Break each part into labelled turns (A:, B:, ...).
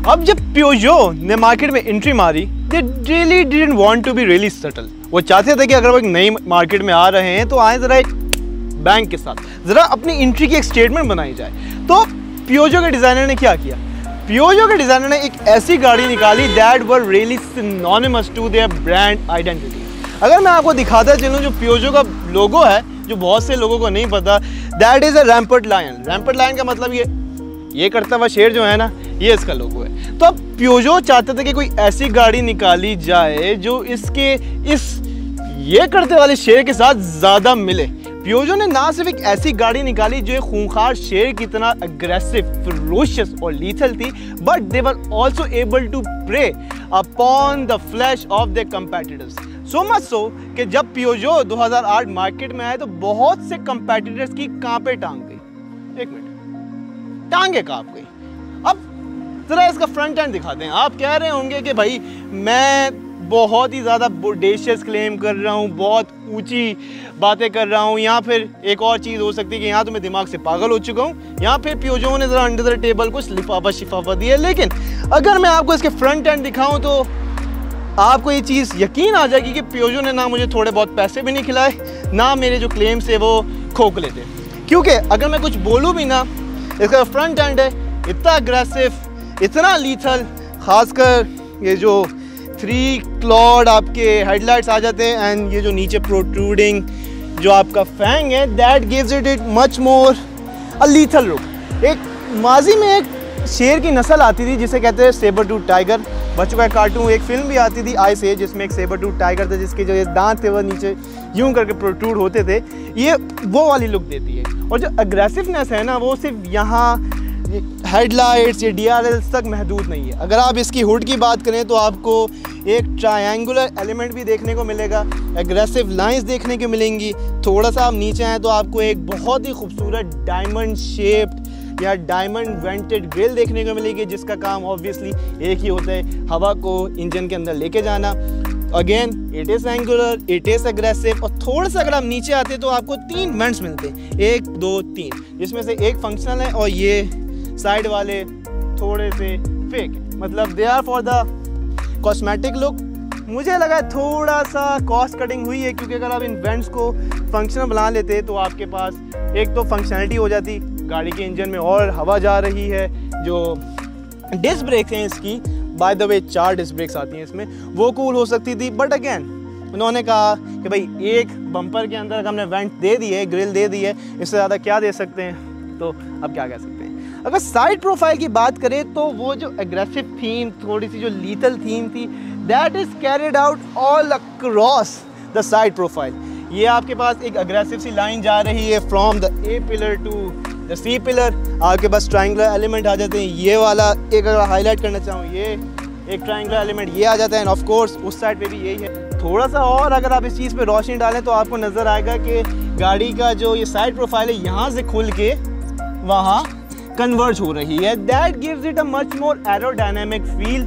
A: अब जब प्यूजो ने मार्केट में एंट्री मारी, they really didn't want to be really subtle. वो चाहते थे कि अगर वो एक नई मार्केट में आ रहे हैं तो आए ज़रा एक बैंक के साथ, ज़रा अपनी एंट्री की एक स्टेटमेंट बनाई जाए। तो प्यूजो के डिज़ाइनर ने क्या किया? प्यूजो के डिज़ाइनर ने एक ऐसी गाड़ी निकाली that were really synonymous to their brand identity. अगर मैं आपको दिखाता चलूँ जो प्यूजो का लोगो है, जो बहुत से लोगों को नहीं पता, that is a rampant lion. Rampant lion का मतलब ये करता हुआ शेर जो है ना, ये इसका लोगो है। तो अब प्यूजो चाहते थे कि कोई ऐसी गाड़ी निकाली जाए जो ये करते वाले शेर के साथ ज़्यादा मिले। प्यूजो ने ना सिर्फ एक ऐसी गाड़ी निकाली जो एक खूंखार शेर की तरह अग्रेसिव, फरोशियस और लीथल थी, but they were also able to prey upon the flash of their competitors. So much so कि जब प्यूजो 2008 मार्केट में आए तो बहुत से कंपेटिटर्स की कांपे टांग गई। एक मिनट, टांगे कांप गई। अब जरा इसका फ्रंट एंड दिखाते हैं। आप कह रहे होंगे कि भाई मैं बहुत ही ज़्यादा बोडेशियस क्लेम कर रहा हूँ, बहुत ऊंची बातें कर रहा हूँ, या फिर एक और चीज़ हो सकती है कि यहाँ तो मैं दिमाग से पागल हो चुका हूँ, यहाँ फिर प्यूजो ने ज़रा अंडर द टेबल कुछ लिफाफा शिफाफा दिया। लेकिन अगर मैं आपको इसके फ्रंट एंड दिखाऊँ तो आपको ये चीज़ यकीन आ जाएगी कि प्यूजो ने ना मुझे थोड़े बहुत पैसे भी नहीं खिलाए, ना मेरे जो क्लेम्स थे वो खोखले थे। क्योंकि अगर मैं कुछ बोलूँ भी ना, इसका फ्रंट एंड है इतना अग्रेसिव, इतना लीथल, खासकर ये जो 3 क्लॉड आपके हेडलाइट्स आ जाते हैं एंड ये जो नीचे प्रोट्रूडिंग जो आपका फैंग है, that gives it much more a lethal look. एक माजी में एक शेर की नस्ल आती थी जिसे कहते हैं सेबर टूथ टाइगर। बच्चों का कार्टून, एक फिल्म भी आती थी आई से, जिसमें एक सेबर टूथ टाइगर था जिसके जो ये दांत थे वो नीचे यूं करके प्रोट्रूड होते थे। ये वो वाली लुक देती है। और जो अग्रेसिवनेस है ना, वो सिर्फ यहाँ हेडलाइट्स या DRLs तक महदूद नहीं है। अगर आप इसकी हुड की बात करें तो आपको एक ट्रायंगुलर एलिमेंट भी देखने को मिलेगा, एग्रेसिव लाइंस देखने को मिलेंगी। थोड़ा सा आप नीचे आए तो आपको एक बहुत ही खूबसूरत डायमंड शेप्ड या डायमंड वेंटेड ग्रिल देखने को मिलेगी, जिसका काम ऑब्वियसली एक ही होता है, हवा को इंजन के अंदर लेके जाना। Again it is angular, it is aggressive. और थोड़ा सा अगर आप नीचे आते तो आपको 3 वेंट्स मिलते हैं, 1 2 3, जिसमें से एक फंक्शनल है और ये साइड वाले थोड़े से फेक, मतलब they are for the cosmetic look. मुझे लगा थोड़ा सा कॉस्ट कटिंग हुई है, क्योंकि अगर आप इन वेंट्स को फंक्शनल बना लेते तो आपके पास एक तो फंक्शनलिटी हो जाती, गाड़ी के इंजन में और हवा जा रही है। जो डिस्क ब्रेक्स हैं इसकी, by the way 4 disc brakes आती हैं इसमें, वो कूल हो सकती थी। बट अगेन उन्होंने कहा कि भाई एक बम्पर के अंदर हमने वेंट दे दी है, ग्रिल दे दी है, इससे ज़्यादा क्या दे सकते हैं, तो अब क्या कह सकते हैं। अगर साइड प्रोफाइल की बात करें तो वो जो एग्रेसिव थीम, थोड़ी सी जो लीथल थीम थी, that is carried out all across the side profile. ये आपके पास एक अग्रेसिव सी लाइन जा रही है from the A pillar to the C pillar. आपके पास ट्रायंगुलर एलिमेंट आ जाते हैं, ये वाला एक अगर हाईलाइट करना चाहूँ, ये एक ट्रायंगुलर एलिमेंट ये आ जाता है, एंड ऑफ कोर्स उस साइड पे भी यही है। थोड़ा सा और अगर आप इस चीज़ पे रोशनी डालें तो आपको नज़र आएगा कि गाड़ी का जो ये साइड प्रोफाइल है यहाँ से खुल के वहाँ कन्वर्ज हो रही है। That gives it a much more aerodynamic feel,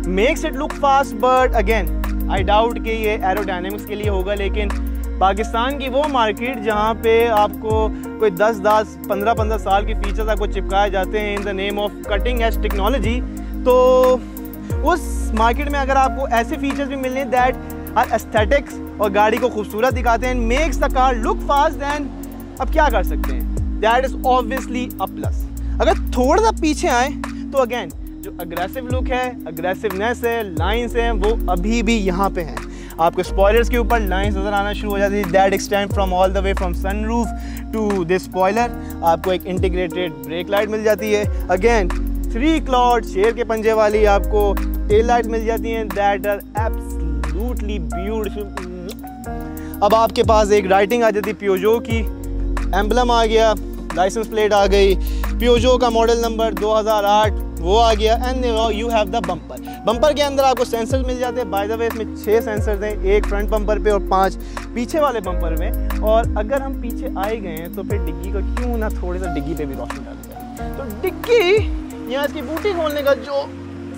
A: makes it look fast. But again I doubt कि ये एरोडायनेमिक्स के लिए होगा, लेकिन पाकिस्तान की वो मार्केट जहाँ पे आपको कोई 10-10, 15-15 साल के फीचर्स आपको चिपकाए जाते हैं in the name of cutting edge technology, तो उस मार्केट में अगर आपको ऐसे फीचर्स भी मिलने दैट आर एस्थेटिक्स और गाड़ी को खूबसूरत दिखाते हैं, makes the car look fast, than अब क्या कर सकते हैं, that is obviously a plus. अगर थोड़ा सा पीछे आए तो अगेन जो अग्रेसिव लुक है, अग्रेसिवनेस है, लाइन्स हैं, वो अभी भी यहाँ पे हैं। आपको स्पॉयलर्स के ऊपर लाइन्स नज़र आना शुरू हो जाती है, that extend from all the way from sunroof to this spoiler. आपको एक इंटीग्रेटेड ब्रेक लाइट मिल जाती है। अगेन 3 क्लॉड शेर के पंजे वाली आपको टेल लाइट मिल जाती हैं, दैट आर एब्सोल्युटली ब्यूटीफुल। अब आपके पास एक राइटिंग आ जाती है, प्यूजो की एम्बलम आ गया, लाइसेंस प्लेट आ गई, प्यूजो का मॉडल नंबर 2008 वो आ गया, and you have the bumper. Bumper के अंदर आपको सेंसर मिल जाते हैं। बाय द वे इसमें 6 सेंसर हैं, एक फ्रंट बम्पर पे और 5 पीछे वाले बम्पर में। और अगर हम पीछे आए गए हैं तो फिर डिग्गी को क्यों ना थोड़ी सा डिग्गी पे भी रोशनी डाली जाए। तो डिग्गी यहाँ इसकी बूटी खोलने का जो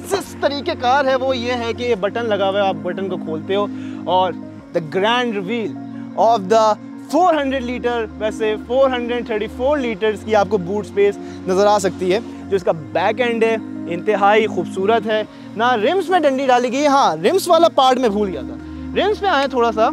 A: जिस तरीक़ेकार है वो ये है कि ये बटन लगा हुआ है, आप बटन को खोलते हो और the grand reveal of the 400 litre, वैसे 434 लीटर्स की आपको बूट स्पेस नज़र आ सकती है। जो इसका बैक एंड है इंतहाई खूबसूरत है ना। रिम्स में डंडी डाली गई, हाँ रिम्स वाला पार्ट में भूल गया था। रिम्स में आए थोड़ा सा,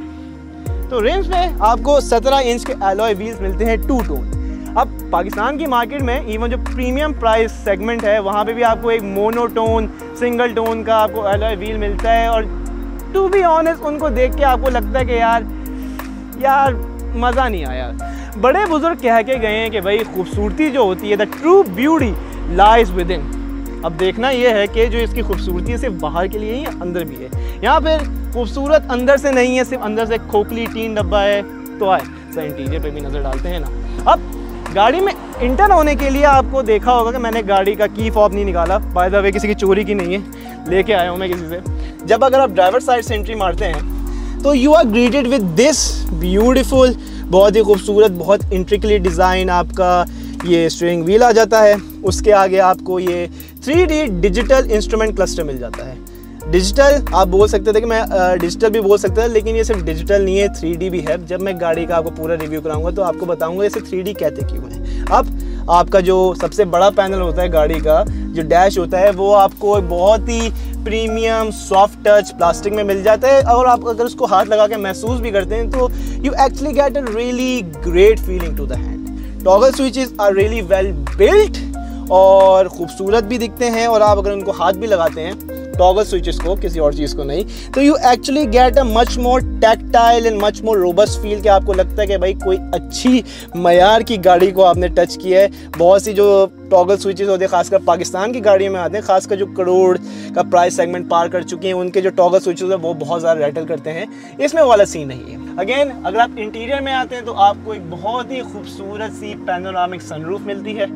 A: तो रिम्स में आपको 17 इंच के एलॉय व्हील्स मिलते हैं 2 टोन। अब पाकिस्तान की मार्केट में इवन जो प्रीमियम प्राइस सेगमेंट है वहाँ पे भी आपको एक मोनोटोन सिंगल टोन का आपको एलॉय व्हील मिलता है, और टू बी ऑनेस्ट उनको देख के आपको लगता है कि यार मज़ा नहीं आया। बड़े बुजुर्ग कह के गए हैं कि भाई खूबसूरती जो होती है, the true beauty lies with in. अब देखना ये है कि जो इसकी खूबसूरती है सिर्फ बाहर के लिए ही अंदर भी है। यहाँ पर खूबसूरत अंदर से नहीं है, सिर्फ अंदर से खोखली टीन डब्बा है। तो आए सर इंटीरियर पे भी नज़र डालते हैं ना। अब गाड़ी में इंटर होने के लिए आपको देखा होगा कि मैंने गाड़ी का की फॉब नहीं निकाला, बाय द वे किसी की चोरी की नहीं है, लेके आया हूँ मैं किसी से। जब अगर आप ड्राइवर साइड से एंट्री मारते हैं तो you are greeted with this beautiful, बहुत ही खूबसूरत, बहुत इंट्रिकली डिज़ाइन आपका ये स्टीयरिंग व्हील आ जाता है। उसके आगे आपको ये 3D डिजिटल इंस्ट्रूमेंट क्लस्टर मिल जाता है। डिजिटल आप बोल सकते थे कि मैं डिजिटल भी बोल सकता था, लेकिन ये सिर्फ डिजिटल नहीं है, 3D भी है। जब मैं गाड़ी का आपको पूरा रिव्यू कराऊंगा तो आपको बताऊंगा इसे 3D कहते क्यों है। अब आपका जो सबसे बड़ा पैनल होता है गाड़ी का, जो डैश होता है, वो आपको बहुत ही प्रीमियम सॉफ्ट टच प्लास्टिक में मिल जाता है, और आप अगर उसको हाथ लगा के महसूस भी करते हैं तो you actually get a really great feeling to the hand. Toggle switches are really well built और खूबसूरत भी दिखते हैं, और आप अगर उनको हाथ भी लगाते हैं टॉगल स्विचेस को, किसी और चीज़ को नहीं, तो you actually get a much more tactile and much more robust feel, कि आपको लगता है कि भाई कोई अच्छी मयार की गाड़ी को आपने टच किया है। बहुत सी जो टॉगल स्विचेस होते हैं खासकर पाकिस्तान की गाड़ियों में आते हैं, खासकर जो करोड़ का प्राइस सेगमेंट पार कर चुकी हैं, उनके जो टॉगल स्विचेस है वो बहुत ज़्यादा रैटल करते हैं। इसमें वाला सीन नहीं है। अगेन अगर आप इंटीरियर में आते हैं तो आपको एक बहुत ही खूबसूरत सी पैनोरामिक सनरूफ मिलती है।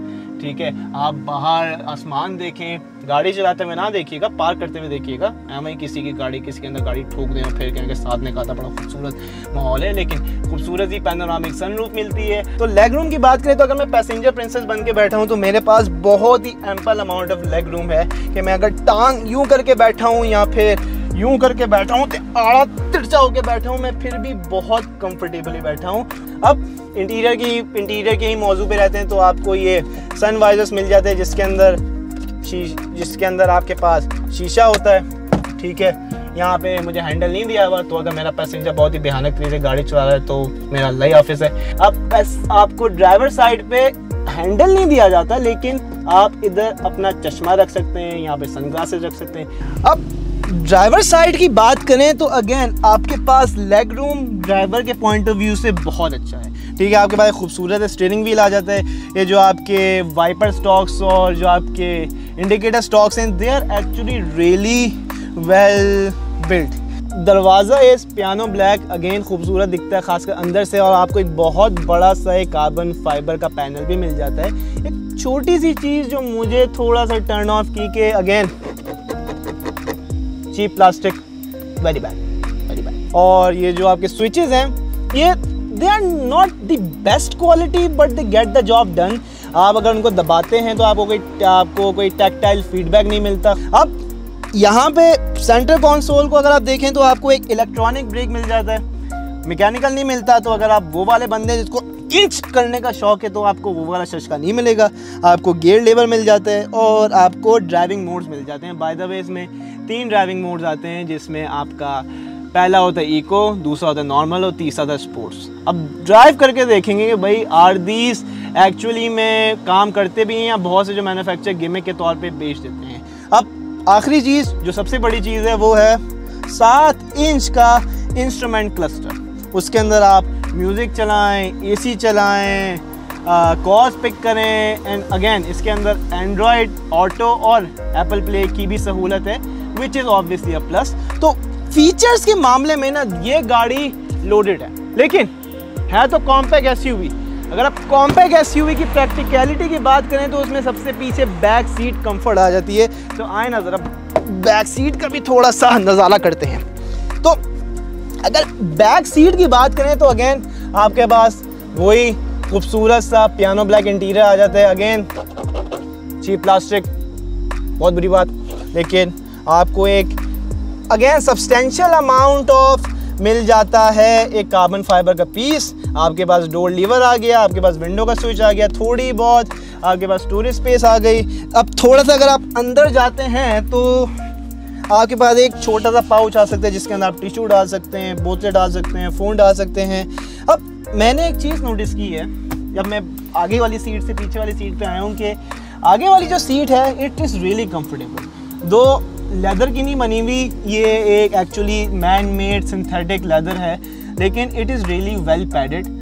A: ठीक है, आप बाहर आसमान देखें, गाड़ी चलाते हुए ना देखिएगा, पार्क करते हुए देखिएगा। हमें किसी की गाड़ी किसी के अंदर गाड़ी ठोक दें और फिर कहेंगे साथ में कहा था बड़ा खूबसूरत माहौल है, लेकिन खूबसूरत ही पैनोरामिक सनरूफ मिलती है। तो लेग रूम की बात करें तो अगर मैं पैसेंजर प्रिंसेस बन के बैठा हूँ तो मेरे पास बहुत ही ample amount of leg room है कि मैं अगर टांग यूँ करके बैठा हूँ या फिर यूँ करके बैठा हूँ, तो आड़ा तिरछा होकर बैठा हूँ, मैं फिर भी बहुत कंफर्टेबली बैठा हूँ। अब इंटीरियर के ही मौजू पे रहते हैं तो आपको ये सन वाइजर्स मिल जाते हैं जिसके अंदर आपके पास शीशा होता है। ठीक है, यहाँ पे मुझे हैंडल नहीं दिया हुआ, तो अगर मेरा पैसेंजर बहुत ही भयानक तरीके से गाड़ी चला रहा है तो मेरा अल्लाह ही हाफिज़ है। अब आपको ड्राइवर साइड पे हैंडल नहीं दिया जाता, लेकिन आप इधर अपना चश्मा रख सकते हैं, यहाँ पे सनग्लासेस रख सकते हैं। अब ड्राइवर साइड की बात करें तो अगेन आपके पास लेग रूम ड्राइवर के पॉइंट ऑफ व्यू से बहुत अच्छा है। ठीक है, आपके पास खूबसूरत स्टीयरिंग व्हील आ जाता है। ये जो आपके वाइपर स्टॉक्स और जो आपके इंडिकेटर स्टॉक्स हैं, they are actually really well built. दरवाज़ा इस पियानो ब्लैक अगेन खूबसूरत दिखता है खासकर अंदर से, और आपको एक बहुत बड़ा सा एक कार्बन फाइबर का पैनल भी मिल जाता है। एक छोटी सी चीज़ जो मुझे थोड़ा सा टर्न ऑफ की कि again cheap plastic, very bad. और ये जो आपके स्विचेस हैं, ये they are not the best quality but they get the job done. आप अगर उनको दबाते हैं तो आपको कोई टैक्टाइल फीडबैक नहीं मिलता। अब यहाँ पे सेंटर कंसोल को अगर आप देखें तो आपको एक इलेक्ट्रॉनिक ब्रेक मिल जाता है, मैकेनिकल नहीं मिलता। तो अगर आप वो वाले बंदे जिसको इंच करने का शौक है तो आपको वो वाला शशका नहीं मिलेगा। आपको गियर लेवर मिल जाता है और आपको ड्राइविंग मोड्स मिल जाते हैं। बाय द वे इसमें 3 ड्राइविंग मोड्स आते हैं, जिसमें आपका पहला होता है इको, दूसरा होता है नॉर्मल और तीसरा होता है स्पोर्ट्स। अब ड्राइव करके देखेंगे कि भाई आर दीज एक्चुअली में काम करते भी हैं या बहुत से जो मैन्युफैक्चर गिमिक के तौर पे बेच देते हैं। अब आखिरी चीज़ जो सबसे बड़ी चीज़ है वो है 7 इंच का इंस्ट्रूमेंट क्लस्टर। उसके अंदर आप म्यूज़िक चलाएं, एसी चलाएं, कॉल्स पिक करें, एंड अगेन इसके अंदर एंड्रॉयड ऑटो और एप्पल प्ले की भी सहूलत है, which is obviously a plus. तो फीचर्स के मामले में ना ये गाड़ी लोडेड है, लेकिन है तो कॉम्पैक्ट एसयूवी। अगर आप कॉम्पैक्ट एसयूवी की प्रैक्टिकलिटी की बात करें तो उसमें सबसे पीछे बैक सीट कंफर्ट आ जाती है। तो आए ना ज़रा बैक सीट का भी थोड़ा सा नज़ारा करते हैं। तो अगर बैक सीट की बात करें तो अगेन आपके पास वही खूबसूरत सा पियानो ब्लैक इंटीरियर आ जाता है। अगेन चीप प्लास्टिक, बहुत बुरी बात, लेकिन आपको एक अगेन सब्सटेंशियल अमाउंट ऑफ मिल जाता है एक कार्बन फाइबर का पीस, आपके पास डोर लीवर आ गया, आपके पास विंडो का स्विच आ गया, थोड़ी बहुत आपके पास स्टोरेज स्पेस आ गई। अब थोड़ा सा अगर आप अंदर जाते हैं तो आपके पास एक छोटा सा पाउच आ सकता है जिसके अंदर आप टिश्यू डाल सकते हैं, बोतलें डाल सकते हैं, फ़ोन डाल सकते हैं। अब मैंने एक चीज़ नोटिस की है जब मैं आगे वाली सीट से पीछे वाली सीट पे आया हूँ कि आगे वाली जो सीट है इट इज़ रियली कंफर्टेबल। दो लेदर की नहीं बनी हुई, ये एक actually man made synthetic leather है, लेकिन it is really well padded.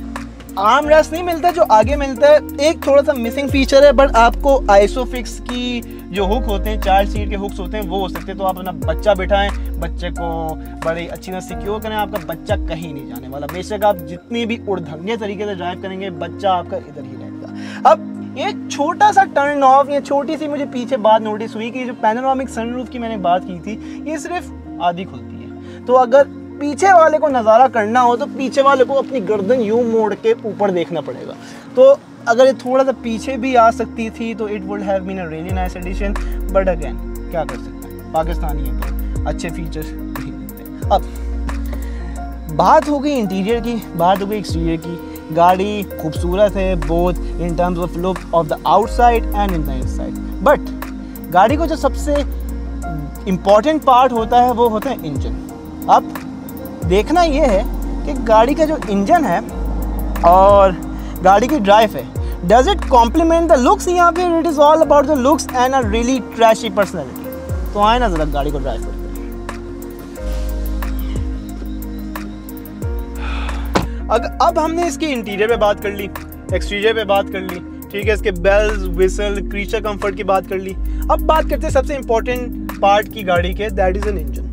A: Arm rest नहीं मिलता जो आगे मिलता है, एक थोड़ा सा मिसिंग फीचर है, बट आपको आइसोफिक्स की जो हुक होते हैं, चार सीट के हुक्स होते हैं, वो हो सकते हैं। तो आप अपना बच्चा बिठाएं, बच्चे को बड़ी अच्छी तरह सिक्योर करें, आपका बच्चा कहीं नहीं जाने वाला। बेशक आप जितनी भी उड़धंगे तरीके से ड्राइव करेंगे, बच्चा आपका इधर ही रहेगा। अब एक छोटा सा टर्न ऑफ, ये छोटी सी मुझे पीछे बात नोटिस हुई कि जो पैनोरामिक सनरूफ की मैंने बात की थी, ये सिर्फ आधी खुलती है। तो अगर पीछे वाले को नज़ारा करना हो तो पीछे वाले को अपनी गर्दन यूं मोड़ के ऊपर देखना पड़ेगा। तो अगर ये थोड़ा सा पीछे भी आ सकती थी तो it would have been a really nice addition, but again क्या कर सकते हैं, पाकिस्तानी है तो अच्छे फीचर्स नहीं मिलते। अब बात हो गई इंटीरियर की, बात हो गई एक्सटीरियर की। गाड़ी खूबसूरत है both in terms of look of the outside and in the inside, but गाड़ी को जो सबसे इम्पॉर्टेंट पार्ट होता है वो होता है इंजन। अब देखना ये है कि गाड़ी का जो इंजन है और गाड़ी की ड्राइव है, does it complement the looks, या फिर it is all about the looks and a really trashy personality. तो आए ना जरा गाड़ी को ड्राइव करते हैं। अब हमने इसके इंटीरियर पे बात कर ली, एक्सटीरियर पे बात कर ली, ठीक है, इसके बेल्स, विसल, क्रीचर कंफर्ट की बात कर ली। अब बात करते हैं सबसे इंपॉर्टेंट पार्ट की गाड़ी के, that is an engine.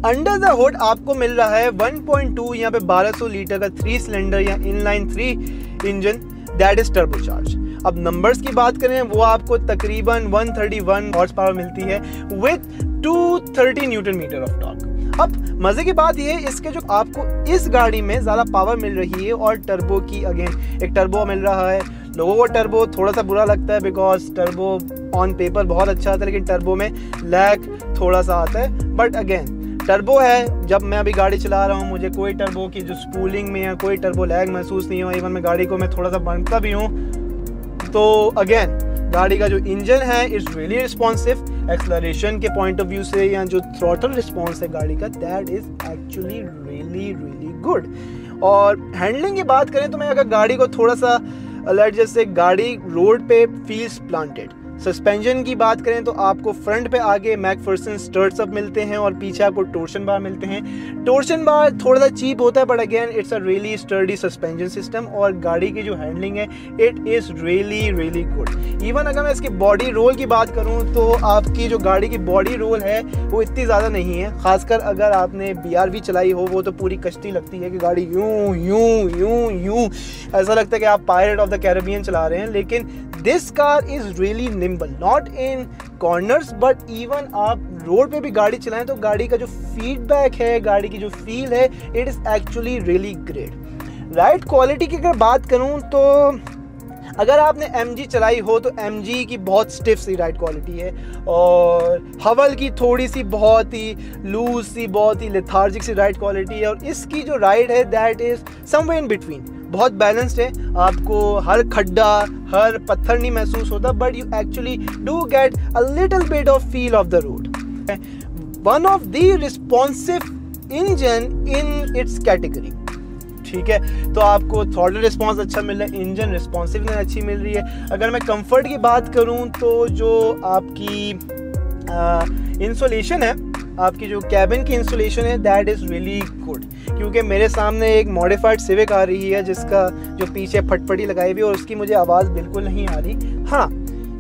A: Under the hood आपको मिल रहा है 1.2 यहाँ पे 1200 लीटर का 3 सिलेंडर या inline 3 engine, that is turbocharge. अब नंबर्स की बात करें वो आपको तकरीबन 131 हॉर्स पावर मिलती है with 230 newton metre of torque. अब मजे की बात ये, इसके जो आपको इस गाड़ी में ज़्यादा पावर मिल रही है और टर्बो की अगेन एक टर्बो मिल रहा है। लोगों को टर्बो थोड़ा सा बुरा लगता है बिकॉज टर्बो ऑन पेपर बहुत अच्छा आता है, लेकिन टर्बो में लैग थोड़ा सा आता है। बट अगेन टर्बो है, जब मैं अभी गाड़ी चला रहा हूँ मुझे कोई टर्बो की जो स्पूलिंग में या कोई टर्बो लैग महसूस नहीं हुआ। इवन मैं गाड़ी को मैं थोड़ा सा बनता भी हूँ। तो अगेन गाड़ी का जो इंजन है इट्स रियली रिस्पॉन्सिव, एक्सलरेशन के पॉइंट ऑफ व्यू से या जो थ्रॉटल रिस्पॉन्स है गाड़ी का, that is actually really really good. और हैंडलिंग की बात करें तो मैं अगर गाड़ी को थोड़ा सा अलर्ट, जैसे गाड़ी रोड पे फील्स प्लांटेड। सस्पेंशन की बात करें तो आपको फ्रंट पे आगे मैकफर्सन स्टर्ट्स अप मिलते हैं और पीछे आपको टोर्शन बार मिलते हैं। टोर्शन बार थोड़ा सा चीप होता है but again it's a really sturdy suspension system, और गाड़ी की जो हैंडलिंग है it is really really good. Even अगर मैं इसकी बॉडी रोल की बात करूं तो आपकी जो गाड़ी की बॉडी रोल है वो इतनी ज़्यादा नहीं है, खासकर अगर आपने BRV चलाई हो वो तो पूरी कश्ती लगती है कि गाड़ी यूं यूं यूं यूं, ऐसा लगता है कि आप पायरेट ऑफ द कैरेबियन चला रहे हैं। लेकिन this car is really nimble, not in corners but even आप रोड पे भी गाड़ी चलाएं तो गाड़ी का जो फीडबैक है, गाड़ी की जो फील है, it is actually really great. Ride quality की अगर बात करूं तो अगर आपने MG चलाई हो तो MG की बहुत स्टिफ सी राइड क्वालिटी है और हवल की थोड़ी सी बहुत ही लूज सी, बहुत ही लेथार्जिक सी राइड क्वालिटी है। और इसकी जो राइड है that is somewhere in between, बहुत बैलेंस्ड है। आपको हर खड्डा, हर पत्थर नहीं महसूस होता, but you actually do get a little bit of feel of the road. One of the responsive engine in its category, ठीक है। तो आपको थ्रॉटल रिस्पॉन्स अच्छा मिल रहा है, इंजन रिस्पॉन्सिवनेस अच्छी मिल रही है। अगर मैं कंफर्ट की बात करूं तो जो आपकी इंसुलेशन है, आपकी जो कैबिन की इंसुलेशन है दैट इज़ रियली गुड, क्योंकि मेरे सामने एक मॉडिफाइड सिविक आ रही है जिसका जो पीछे फटफटी लगाई हुई है और उसकी मुझे आवाज़ बिल्कुल नहीं आ रही। हाँ,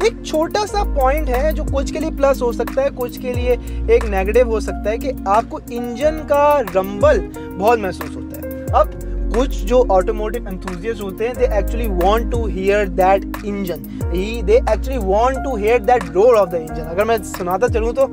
A: एक छोटा सा पॉइंट है जो कुछ के लिए प्लस हो सकता है, कुछ के लिए एक नेगेटिव हो सकता है कि आपको इंजन का रंबल बहुत महसूस होता है। अब कुछ जो ऑटोमोटिव एंथुसियास्ट होते हैं, they actually want to hear that engine, they actually want to hear that roar of the engine. अगर मैं सुनाता चलूं तो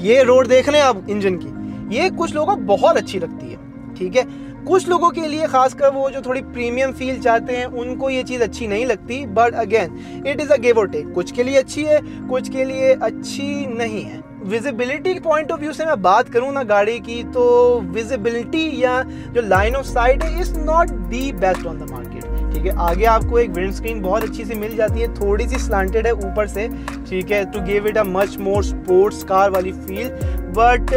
A: ये रोड देख रहे हैं आप इंजन की, ये कुछ लोगों को बहुत अच्छी लगती है, ठीक है। कुछ लोगों के लिए, खासकर वो जो थोड़ी प्रीमियम फील चाहते हैं, उनको ये चीज़ अच्छी नहीं लगती। But again it is a give और टेक, कुछ के लिए अच्छी है, कुछ के लिए अच्छी नहीं है। विजिबिलिटी पॉइंट ऑफ व्यू से मैं बात करूँ ना गाड़ी की, तो विजिबिलिटी या जो लाइन ऑफ साइट है is not the best on the market. ठीक है, आगे आपको एक विंड स्क्रीन बहुत अच्छी सी मिल जाती है, थोड़ी सी स्लांटेड है ऊपर से, ठीक है, to give it a much more sports car वाली feel, but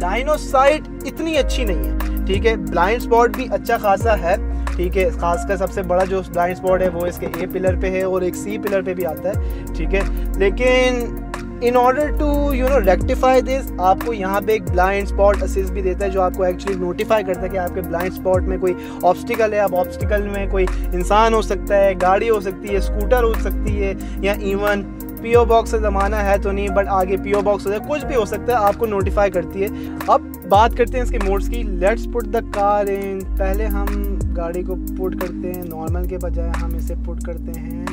A: line of sight इतनी अच्छी नहीं है। ठीक है, ब्लाइंड स्पॉट भी अच्छा खासा है। ठीक है, खासकर सबसे बड़ा जो ब्लाइंड स्पॉट है वो इसके ए पिलर पे है और एक सी पिलर पे भी आता है। ठीक है, लेकिन in order to rectify this, आपको यहाँ पे एक ब्लाइंड स्पॉट असिस्ट भी देता है, जो आपको एक्चुअली नोटिफाई करता है कि आपके ब्लाइंड स्पॉट में कोई ऑब्स्टिकल है। अब ऑब्स्टिकल में कोई इंसान हो सकता है, गाड़ी हो सकती है, स्कूटर हो सकती है, या इवन पीओ बॉक्स का ज़माना है तो नहीं, बट आगे पीओ बॉक्स हो जाए, कुछ भी हो सकता है, आपको नोटिफाई करती है। अब बात करते हैं इसके मोड्स की। Let's put the car in. पहले हम गाड़ी को पुट करते हैं नॉर्मल के बजाय, हम इसे पुट करते हैं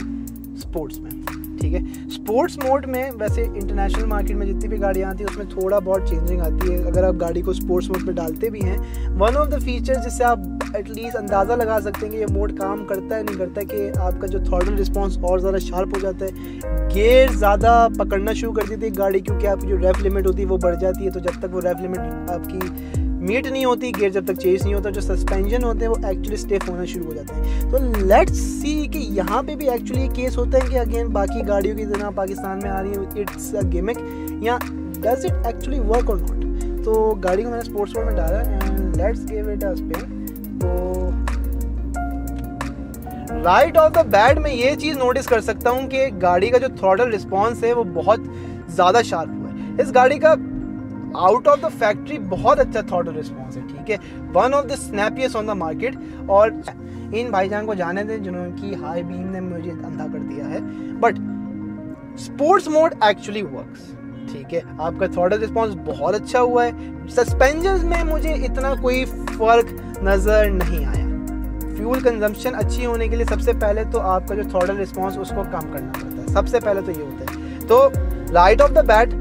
A: स्पोर्ट्स में। ठीक है, स्पोर्ट्स मोड में वैसे इंटरनेशनल मार्केट में जितनी भी गाड़ियाँ आती है उसमें थोड़ा बहुत चेंजिंग आती है। अगर आप गाड़ी को स्पोर्ट्स मोड पे डालते भी हैं, वन ऑफ द फीचर्स जिससे आप एटलीस्ट अंदाज़ा लगा सकते हैं कि ये मोड काम करता है नहीं करता है, कि आपका जो थ्रॉटल रिस्पॉन्स और ज़्यादा शार्प हो जाता है, गियर ज़्यादा पकड़ना शुरू कर देती है गाड़ी, क्योंकि आपकी जो रेफ लिमिट होती है वो बढ़ जाती है। तो जब तक वो रेफ लिमिट आपकी मीट नहीं होती, गियर जब तक चेंज नहीं होता, जो सस्पेंशन होते हैं वो एक्चुअली स्टिफ होना शुरू हो जाते हैं। तो लेट्स सी कि यहाँ पे भी एक्चुअली केस होता है कि अगेन बाकी गाड़ियों की तरह पाकिस्तान में आ रही है, इट्स अ गिमिक, या डज इट एक्चुअली वर्क और नॉट। तो गाड़ी को मैंने स्पोर्ट्स मोड में डाला and let's give it a spin. तो राइट ऑफ द बैट मैं ये चीज़ नोटिस कर सकता हूँ कि गाड़ी का जो थ्रॉटल रिस्पॉन्स है वो बहुत ज़्यादा शार्प हुआ है। इस गाड़ी का आउट ऑफ द फैक्ट्री बहुत अच्छा थ्रॉटल रिस्पॉन्स है। ठीक है, one of the snappiest on the market. और इन भाईजान को जाने दें जिन्होंने हाई बीम ने मुझे अंधा कर दिया है, but sports mode actually works. ठीक है, आपका थ्रॉटल रिस्पॉन्स बहुत अच्छा हुआ है। सस्पेंशंस में मुझे इतना कोई फ़र्क नज़र नहीं आया। फ्यूल कंजम्पशन अच्छी होने के लिए सबसे पहले तो आपका जो थ्रॉटल रिस्पॉन्स उसको कम करना पड़ता है, सबसे पहले तो ये होता है। तो right of the bat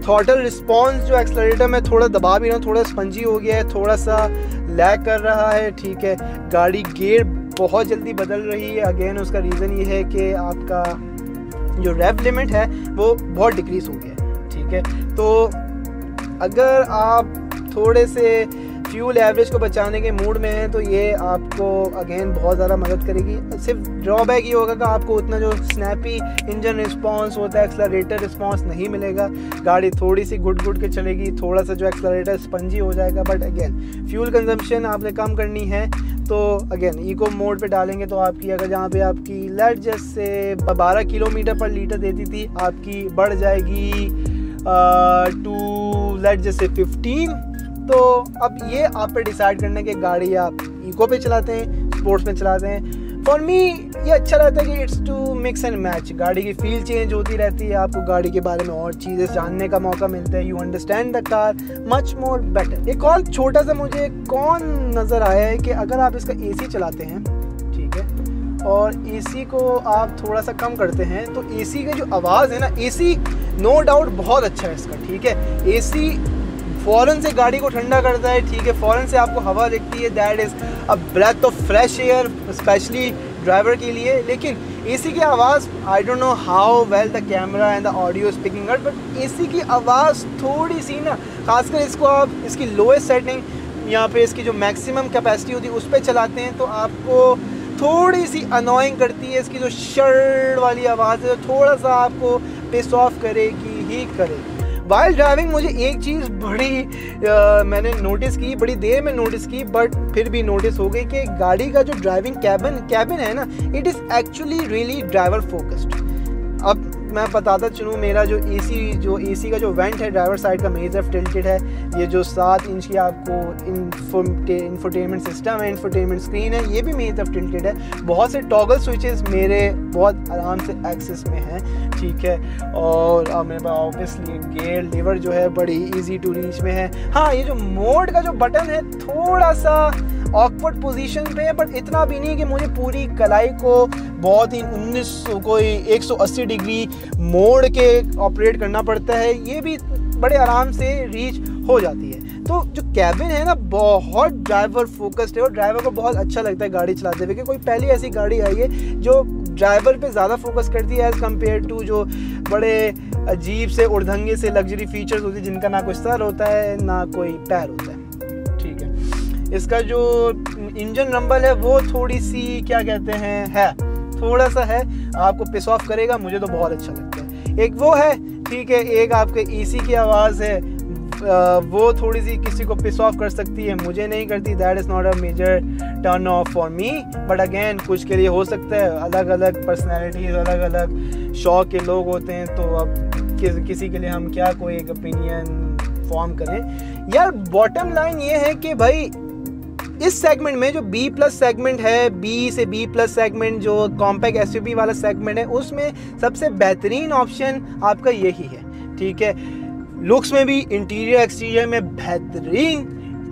A: throttle response जो एक्सेलरेटर में थोड़ा दबा भी रहा हूँ, थोड़ा स्पंजी हो गया है, थोड़ा सा लैग कर रहा है। ठीक है, गाड़ी गियर बहुत जल्दी बदल रही है। अगेन उसका रीज़न ये है कि आपका जो रेव लिमिट है वो बहुत डिक्रीज़ हो गया है। ठीक है, तो अगर आप थोड़े से फ्यूल एवरेज को बचाने के मूड में हैं तो ये आपको अगेन बहुत ज़्यादा मदद करेगी। सिर्फ ड्रॉबैक ये होगा कि आपको उतना जो स्नैपी इंजन रिस्पांस होता है, एक्सेलरेटर रिस्पांस नहीं मिलेगा। गाड़ी थोड़ी सी घुट घुट के चलेगी, थोड़ा सा जो एक्सेलरेटर स्पंजी हो जाएगा। बट अगेन फ्यूल कंजम्पशन आपने कम करनी है तो अगेन इको मोड पे डालेंगे तो आपकी अगर जहाँ पे आपकी लेट जैसे 12 किलोमीटर पर लीटर देती थी, आपकी बढ़ जाएगी टू लेट जैसे 15। तो अब ये आप पे डिसाइड करना है कि गाड़ी आप इको पे चलाते हैं, स्पोर्ट्स में चलाते हैं। फॉर मी ये अच्छा रहता है कि it's to mix and match. गाड़ी की फील चेंज होती रहती है, आपको गाड़ी के बारे में और चीज़ें जानने का मौका मिलता है। You understand the car much more better. एक और छोटा सा मुझे कौन नज़र आया है कि अगर आप इसका एसी चलाते हैं, ठीक है, और एसी को आप थोड़ा सा कम करते हैं तो एसी की जो आवाज़ है ना, एसी नो डाउट बहुत अच्छा है इसका। ठीक है, एसी फ़ौरन से गाड़ी को ठंडा करता है। ठीक है, फ़ौरन से आपको हवा दिखती है, that is a breath of fresh air specially driver के लिए। लेकिन एसी की आवाज़ I don't know how well the camera and the audio speaking out, but AC की आवाज़ थोड़ी सी ना, खासकर इसको आप इसकी लोएस्ट सेटिंग यहाँ पे इसकी जो मैक्सिमम कैपेसिटी होती है उस पर चलाते हैं तो आपको थोड़ी सी अनोइंग करती है। इसकी जो शर्ट वाली आवाज़ है थोड़ा सा आपको पिस ऑफ करेगी ही करेगी। वाइल ड्राइविंग मुझे एक चीज़ बड़ी मैंने नोटिस की, बड़ी देर में नोटिस की, बट फिर भी नोटिस हो गई कि गाड़ी का जो ड्राइविंग कैबिन है ना, it is actually really driver focused. अब मैं बताता चलूँ, मेरा जो एसी का जो वेंट है ड्राइवर साइड का मेरी तरफ टिल्टेड है। ये जो 7 इंच की आपको इंफोटेनमेंट सिस्टम है, इंफोटेनमेंट स्क्रीन है, ये भी मेरी तरफ टिल्टेड है। बहुत से टॉगल स्विचेस मेरे बहुत आराम से एक्सेस में हैं। ठीक है, और अब मेरे पास ऑब्वियसली गियर लीवर जो है बड़ी इजी टू रीच में है। हाँ, ये जो मोड का जो बटन है थोड़ा सा ऑकवर्ड पोजीशन पे है, बट इतना भी नहीं कि मुझे पूरी कलाई को बहुत ही 180 डिग्री मोड़ के ऑपरेट करना पड़ता है। ये भी बड़े आराम से रीच हो जाती है। तो जो कैबिन है ना बहुत ड्राइवर फोकस्ड है और ड्राइवर को बहुत अच्छा लगता है गाड़ी चलाते हुए कि कोई पहली ऐसी गाड़ी आई है जो ड्राइवर पे ज़्यादा फोकस करती है एज़ कम्पेयर टू जो बड़े अजीब से उड़धंगे से लग्जरी फीचर्स होती है जिनका ना कोई सर होता है ना कोई पैर होता है। ठीक है, इसका जो इंजन रंबल है वो थोड़ी सी क्या कहते हैं है थोड़ा सा है, आपको पिस ऑफ करेगा, मुझे तो बहुत अच्छा लगता है। एक वो है, ठीक है, एक आपके एसी की आवाज़ है वो थोड़ी सी किसी को पिस ऑफ कर सकती है, मुझे नहीं करती। That is not a major turn off for me, but again कुछ के लिए हो सकता है, अलग अलग पर्सनैलिटीज़ अलग अलग शौक के लोग होते हैं, तो अब किसी के लिए हम क्या कोई एक ओपिनियन फॉर्म करें। यार बॉटम लाइन ये है कि भाई इस सेगमेंट में जो B+ सेगमेंट है, B से B+ सेगमेंट जो कॉम्पैक्ट SUV वाला सेगमेंट है, उसमें सबसे बेहतरीन ऑप्शन आपका यही है। ठीक है, लुक्स में भी, इंटीरियर एक्सटीरियर में बेहतरीन,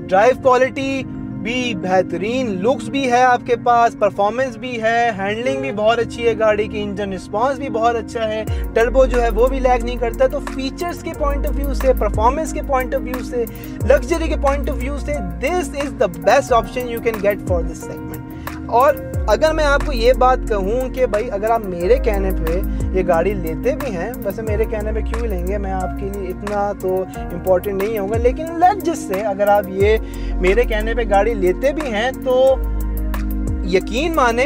A: ड्राइव क्वालिटी भी बेहतरीन, लुक्स भी है आपके पास, परफॉर्मेंस भी है, हैंडलिंग भी बहुत अच्छी है गाड़ी की, इंजन रिस्पांस भी बहुत अच्छा है, टर्बो जो है वो भी लैग नहीं करता। तो फीचर्स के पॉइंट ऑफ व्यू से, परफॉर्मेंस के पॉइंट ऑफ व्यू से, लग्जरी के पॉइंट ऑफ व्यू से, this is the best option you can get for this segment. और अगर मैं आपको ये बात कहूँ कि भाई अगर आप मेरे कहने पे ये गाड़ी लेते भी हैं, वैसे मेरे कहने पे क्यों लेंगे, मैं आपके लिए इतना तो इम्पोर्टेंट नहीं होगा, लेकिन लेट जस्ट से अगर आप ये मेरे कहने पे गाड़ी लेते भी हैं तो यकीन माने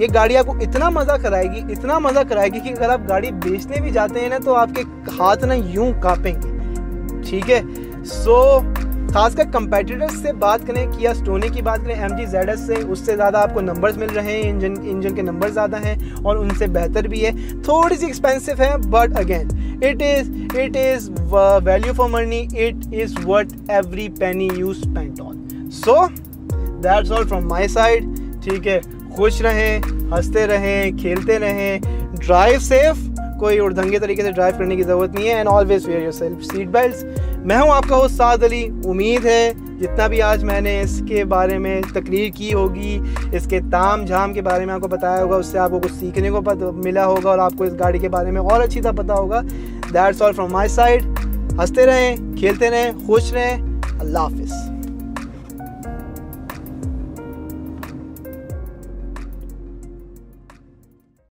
A: ये गाड़ी आपको इतना मज़ा कराएगी, इतना मज़ा कराएगी कि अगर आप गाड़ी बेचने भी जाते हैं ना तो आपके हाथ ना यूं कांपेंगे। ठीक है, सो खासकर कंपेटिटर्स से बात करें, किया स्टोनी की बात करें, MG ZS से, उससे ज़्यादा आपको नंबर्स मिल रहे हैं, इंजन के नंबर ज़्यादा हैं और उनसे बेहतर भी है। थोड़ी सी एक्सपेंसिव है but again it is value for money, it is worth every penny you spent on. So that's all from my side. ठीक है, खुश रहें, हंसते रहें, खेलते रहें, ड्राइव सेफ, कोई उड़धंगे तरीके से ड्राइव करने की ज़रूरत नहीं है, and always wear yourself seat belts. मैं हूं आपका होस्ट साद अली। उम्मीद है जितना भी आज मैंने इसके बारे में तकरीर की होगी, इसके ताम झाम के बारे में आपको बताया होगा, उससे आपको कुछ सीखने को मिला होगा और आपको इस गाड़ी के बारे में और अच्छी तरह पता होगा। That's all from my side. हंसते रहें, खेलते रहें, खुश रहें। अल्लाह हाफिज़।